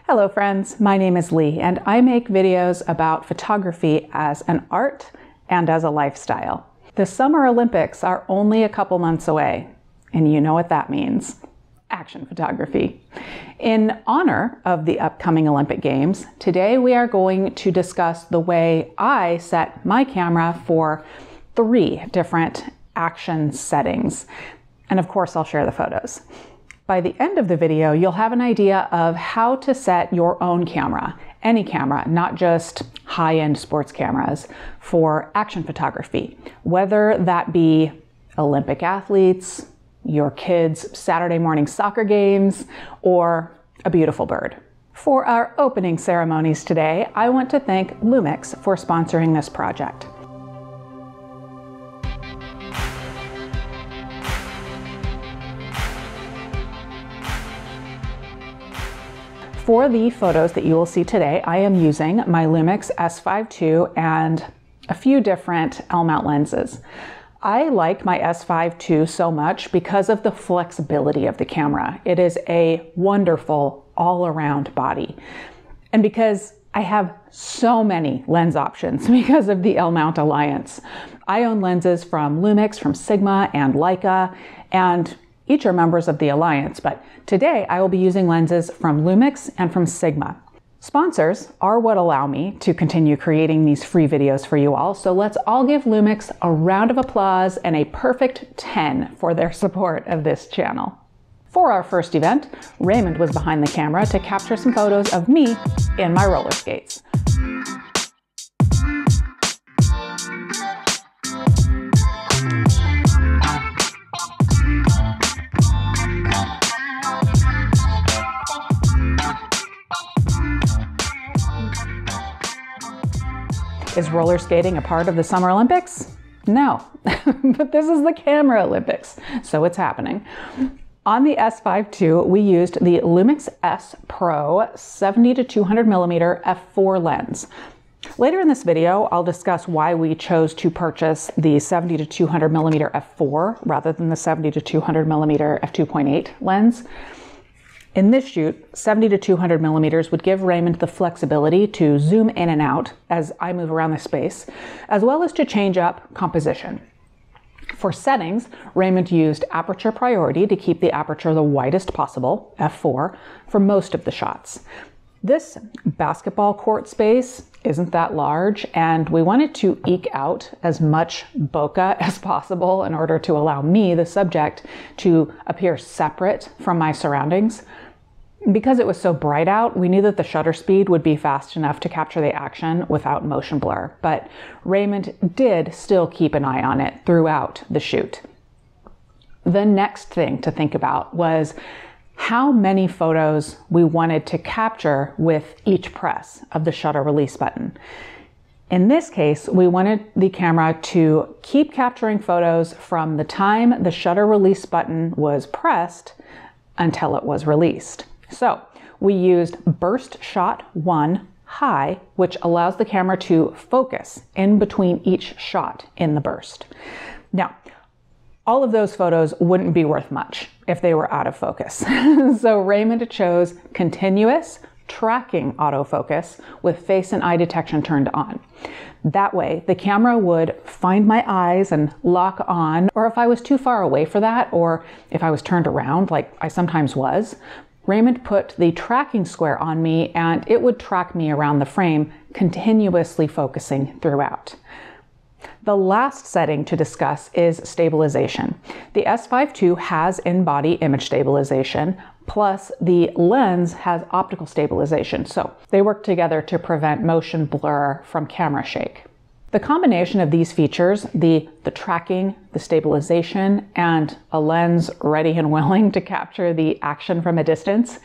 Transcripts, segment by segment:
Hello friends, my name is Leigh and I make videos about photography as an art and as a lifestyle. The Summer Olympics are only a couple months away, and you know what that means. Action photography. In honor of the upcoming Olympic Games, today we are going to discuss the way I set my camera for 3 different action settings. And of course, I'll share the photos. By the end of the video, you'll have an idea of how to set your own camera, any camera, not just high-end sports cameras, for action photography, whether that be Olympic athletes, your kids' Saturday morning soccer games, or a beautiful bird. For our opening ceremonies today, I want to thank LUMIX for sponsoring this project. For the photos that you will see today, I am using my LUMIX S5II and a few different L-mount lenses. I like my S5II so much because of the flexibility of the camera. It is a wonderful all-around body. And because I have so many lens options because of the L-mount alliance. I own lenses from LUMIX, from Sigma, and Leica, and each are members of the alliance, but today I will be using lenses from LUMIX and from Sigma. Sponsors are what allow me to continue creating these free videos for you all, so let's all give LUMIX a round of applause and a perfect 10 for their support of this channel. For our first event, Raymond was behind the camera to capture some photos of me in my roller skates. Is roller skating a part of the Summer Olympics? No, but this is the Camera Olympics, so it's happening. On the S5II, we used the LUMIX S Pro 70-200mm f4 lens. Later in this video, I'll discuss why we chose to purchase the 70-200mm f4 rather than the 70-200mm f2.8 lens. In this shoot, 70-200mm would give Raymond the flexibility to zoom in and out as I move around the space, as well as to change up composition. For settings, Raymond used aperture priority to keep the aperture the widest possible, f4, for most of the shots. This basketball court space isn't that large, and we wanted to eke out as much bokeh as possible in order to allow me, the subject, to appear separate from my surroundings. Because it was so bright out, we knew that the shutter speed would be fast enough to capture the action without motion blur, but Raymond did still keep an eye on it throughout the shoot. The next thing to think about was how many photos we wanted to capture with each press of the shutter release button. In this case, we wanted the camera to keep capturing photos from the time the shutter release button was pressed until it was released. So we used burst shot 1 high, which allows the camera to focus in between each shot in the burst. Now, all of those photos wouldn't be worth much if they were out of focus. So Raymond chose continuous tracking autofocus with face and eye detection turned on. That way, the camera would find my eyes and lock on, or if I was too far away for that, or if I was turned around like I sometimes was, Raymond put the tracking square on me and it would track me around the frame, continuously focusing throughout. The last setting to discuss is stabilization. The S5II has in-body image stabilization, plus the lens has optical stabilization, so they work together to prevent motion blur from camera shake. The combination of these features, the tracking, the stabilization, and a lens ready and willing to capture the action from a distance,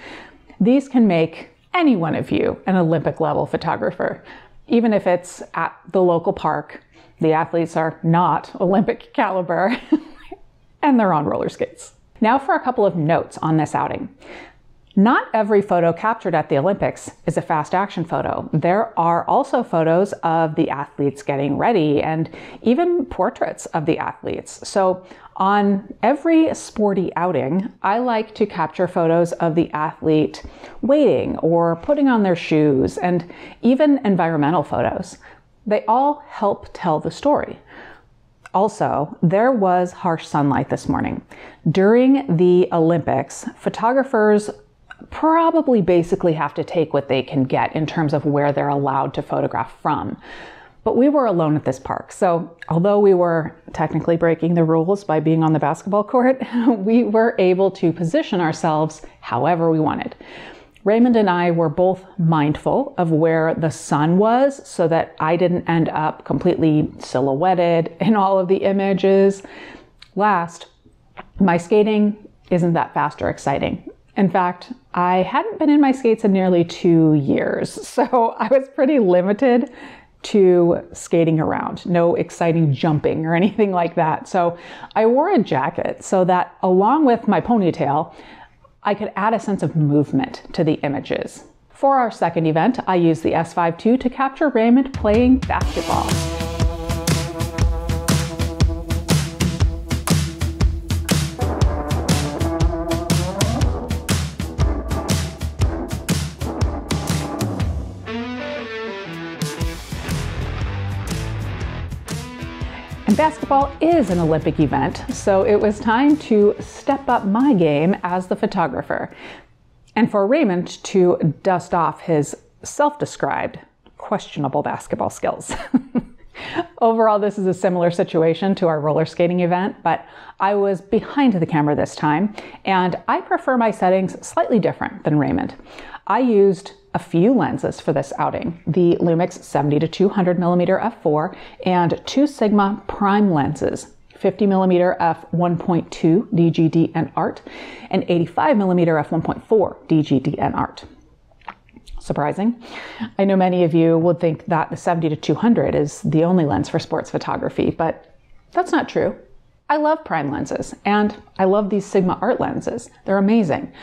these can make any one of you an Olympic level photographer. Even if it's at the local park, the athletes are not Olympic caliber, and they're on roller skates. Now for a couple of notes on this outing. Not every photo captured at the Olympics is a fast action photo. There are also photos of the athletes getting ready and even portraits of the athletes. So on every sporty outing, I like to capture photos of the athlete waiting or putting on their shoes, and even environmental photos. They all help tell the story. Also, there was harsh sunlight this morning. During the Olympics, photographers probably basically have to take what they can get in terms of where they're allowed to photograph from. But we were alone at this park, so although we were technically breaking the rules by being on the basketball court, we were able to position ourselves however we wanted. Raymond and I were both mindful of where the sun was so that I didn't end up completely silhouetted in all of the images. Last, my skating isn't that fast or exciting. In fact, I hadn't been in my skates in nearly 2 years, so I was pretty limited to skating around. No exciting jumping or anything like that. So I wore a jacket so that along with my ponytail, I could add a sense of movement to the images. For our second event, I used the S5II to capture Raymond playing basketball. And basketball is an Olympic event, so it was time to step up my game as the photographer, and for Raymond to dust off his self-described questionable basketball skills. Overall, this is a similar situation to our roller skating event, but I was behind the camera this time, and I prefer my settings slightly different than Raymond. I used a few lenses for this outing, the LUMIX 70-200mm f4 and 2 Sigma prime lenses, 50mm f1.2 DGD and art and 85mm f1.4 DGD and art. Surprising? I know many of you would think that the 70-200 is the only lens for sports photography, but that's not true. I love prime lenses, and I love these Sigma art lenses. They're amazing.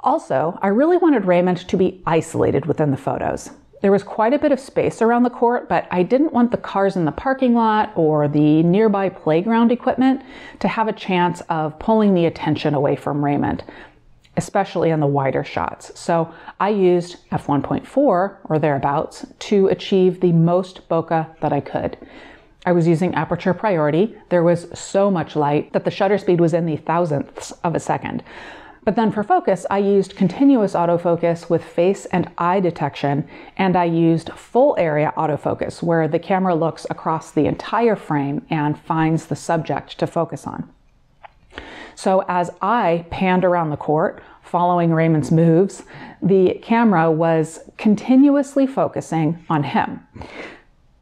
Also, I really wanted Raymond to be isolated within the photos. There was quite a bit of space around the court, but I didn't want the cars in the parking lot or the nearby playground equipment to have a chance of pulling the attention away from Raymond, especially on the wider shots. So I used f1.4 or thereabouts to achieve the most bokeh that I could. I was using aperture priority. There was so much light that the shutter speed was in the thousandths of a second. But then for focus, I used continuous autofocus with face and eye detection, and I used full area autofocus, where the camera looks across the entire frame and finds the subject to focus on. So as I panned around the court, following Raymond's moves, the camera was continuously focusing on him.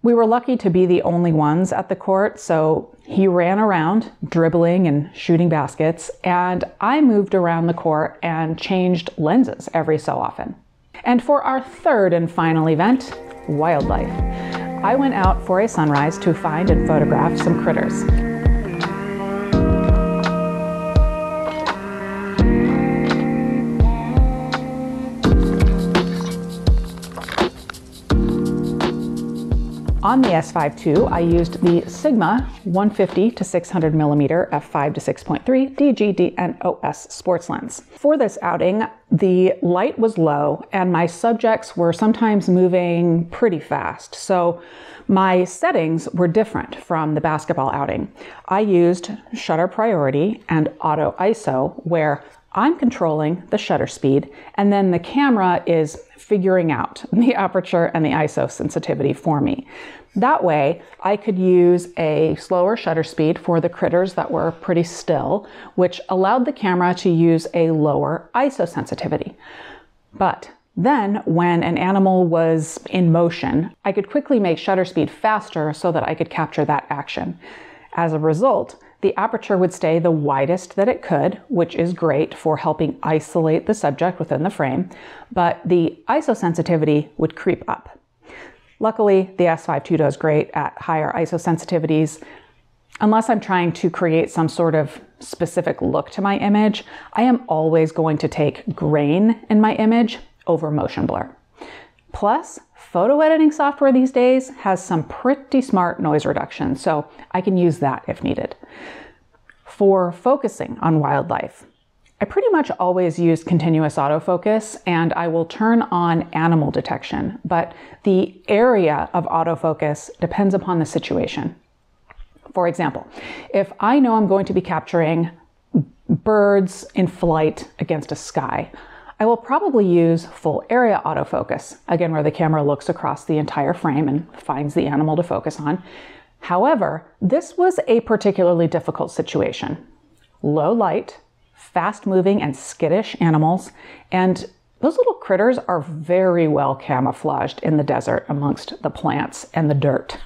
We were lucky to be the only ones at the court, so he ran around dribbling and shooting baskets, and I moved around the court and changed lenses every so often. And for our third and final event, wildlife, I went out for a sunrise to find and photograph some critters. On the S5II, I used the Sigma 150-600mm f5-6.3 DGD and OS sports lens. For this outing, the light was low and my subjects were sometimes moving pretty fast, so my settings were different from the basketball outing. I used shutter priority and auto ISO, where I'm controlling the shutter speed, and then the camera is figuring out the aperture and the ISO sensitivity for me. That way, I could use a slower shutter speed for the critters that were pretty still, which allowed the camera to use a lower ISO sensitivity. But then, when an animal was in motion, I could quickly make shutter speed faster so that I could capture that action. As a result, the aperture would stay the widest that it could, which is great for helping isolate the subject within the frame, but the ISO sensitivity would creep up. Luckily, the S5II does great at higher ISO sensitivities, unless I'm trying to create some sort of specific look to my image, I am always going to take grain in my image over motion blur. Plus, photo editing software these days has some pretty smart noise reduction, so I can use that if needed. For focusing on wildlife, I pretty much always use continuous autofocus, and I will turn on animal detection, but the area of autofocus depends upon the situation. For example, if I know I'm going to be capturing birds in flight against a sky, I will probably use full area autofocus, again where the camera looks across the entire frame and finds the animal to focus on. However, this was a particularly difficult situation. Low light, fast-moving and skittish animals, and those little critters are very well camouflaged in the desert amongst the plants and the dirt.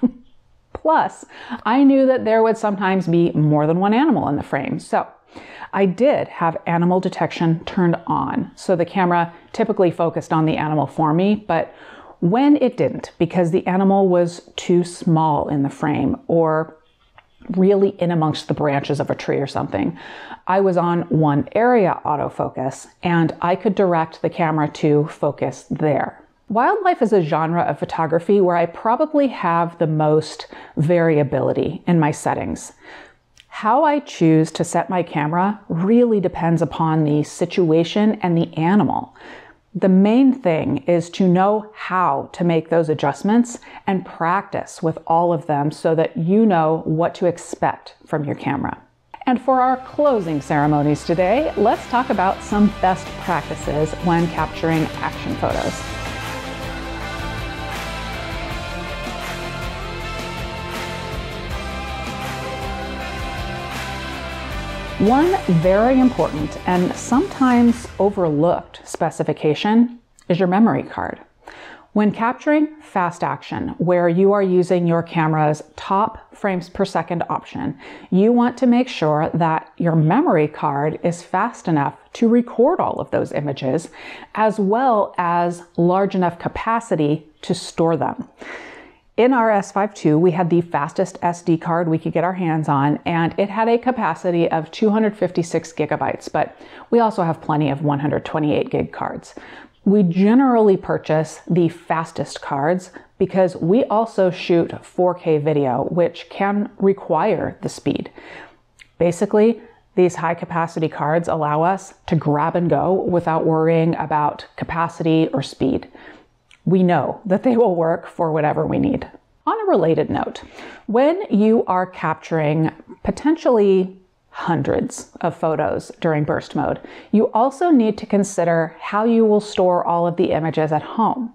Plus, I knew that there would sometimes be more than one animal in the frame, so I did have animal detection turned on, so the camera typically focused on the animal for me, but when it didn't, because the animal was too small in the frame or really in amongst the branches of a tree or something, I was on one area autofocus and I could direct the camera to focus there. Wildlife is a genre of photography where I probably have the most variability in my settings. How I choose to set my camera really depends upon the situation and the animal. The main thing is to know how to make those adjustments and practice with all of them so that you know what to expect from your camera. And for our closing ceremonies today, let's talk about some best practices when capturing action photos. One very important and sometimes overlooked specification is your memory card. When capturing fast action, where you are using your camera's top frames per second option, you want to make sure that your memory card is fast enough to record all of those images, as well as large enough capacity to store them. In our S5II, we had the fastest SD card we could get our hands on, and it had a capacity of 256 gigabytes, but we also have plenty of 128 gig cards. We generally purchase the fastest cards because we also shoot 4K video, which can require the speed. Basically, these high capacity cards allow us to grab and go without worrying about capacity or speed. We know that they will work for whatever we need. On a related note, when you are capturing potentially hundreds of photos during burst mode, you also need to consider how you will store all of the images at home.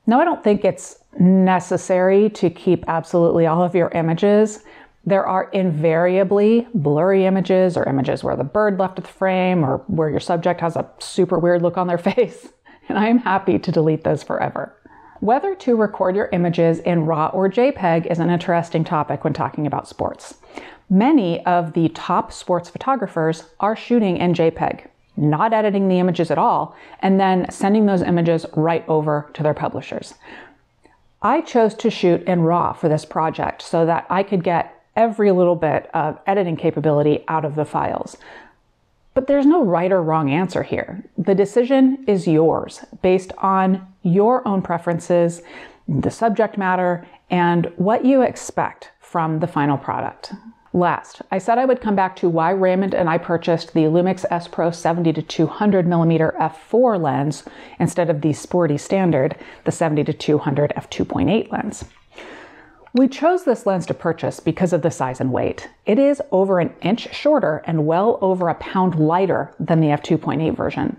Now, I don't think it's necessary to keep absolutely all of your images. There are invariably blurry images or images where the bird left the frame or where your subject has a super weird look on their face. And I am happy to delete those forever. Whether to record your images in RAW or JPEG is an interesting topic when talking about sports. Many of the top sports photographers are shooting in JPEG, not editing the images at all, and then sending those images right over to their publishers. I chose to shoot in RAW for this project so that I could get every little bit of editing capability out of the files. But there's no right or wrong answer here. The decision is yours based on your own preferences, the subject matter, and what you expect from the final product. Last, I said I would come back to why Raymond and I purchased the LUMIX S Pro 70-200mm f4 lens instead of the sporty standard, the 70-200 f2.8 lens. We chose this lens to purchase because of the size and weight. It is over an inch shorter and well over a pound lighter than the f2.8 version.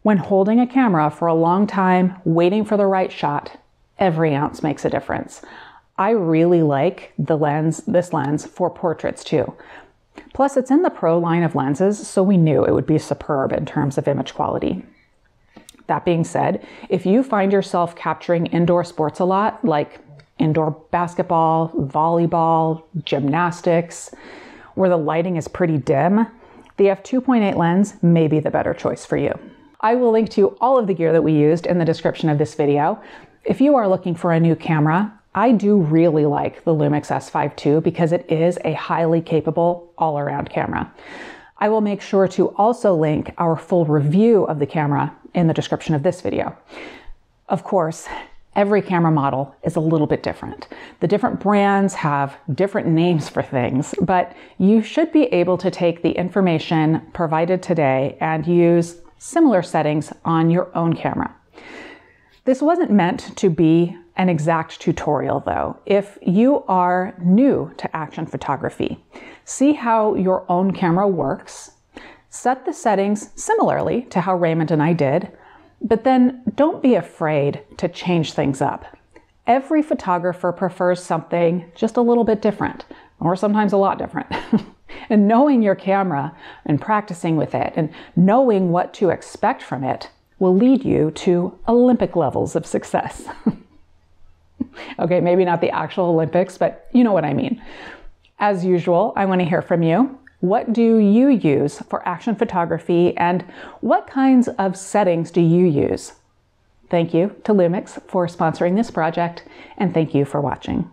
When holding a camera for a long time, waiting for the right shot, every ounce makes a difference. I really like this lens for portraits too. Plus, it's in the Pro line of lenses, so we knew it would be superb in terms of image quality. That being said, if you find yourself capturing indoor sports a lot, like indoor basketball, volleyball, gymnastics, where the lighting is pretty dim, the f2.8 lens may be the better choice for you. I will link to all of the gear that we used in the description of this video. If you are looking for a new camera, I do really like the LUMIX S5II because it is a highly capable all-around camera. I will make sure to also link our full review of the camera in the description of this video. Of course, every camera model is a little bit different. The different brands have different names for things, but you should be able to take the information provided today and use similar settings on your own camera. This wasn't meant to be an exact tutorial though. If you are new to action photography, see how your own camera works, set the settings similarly to how Raymond and I did, but then don't be afraid to change things up. Every photographer prefers something just a little bit different, or sometimes a lot different. And knowing your camera and practicing with it and knowing what to expect from it will lead you to Olympic levels of success. Okay, maybe not the actual Olympics, but you know what I mean. As usual, I want to hear from you. What do you use for action photography and what kinds of settings do you use? Thank you to LUMIX for sponsoring this project, and thank you for watching.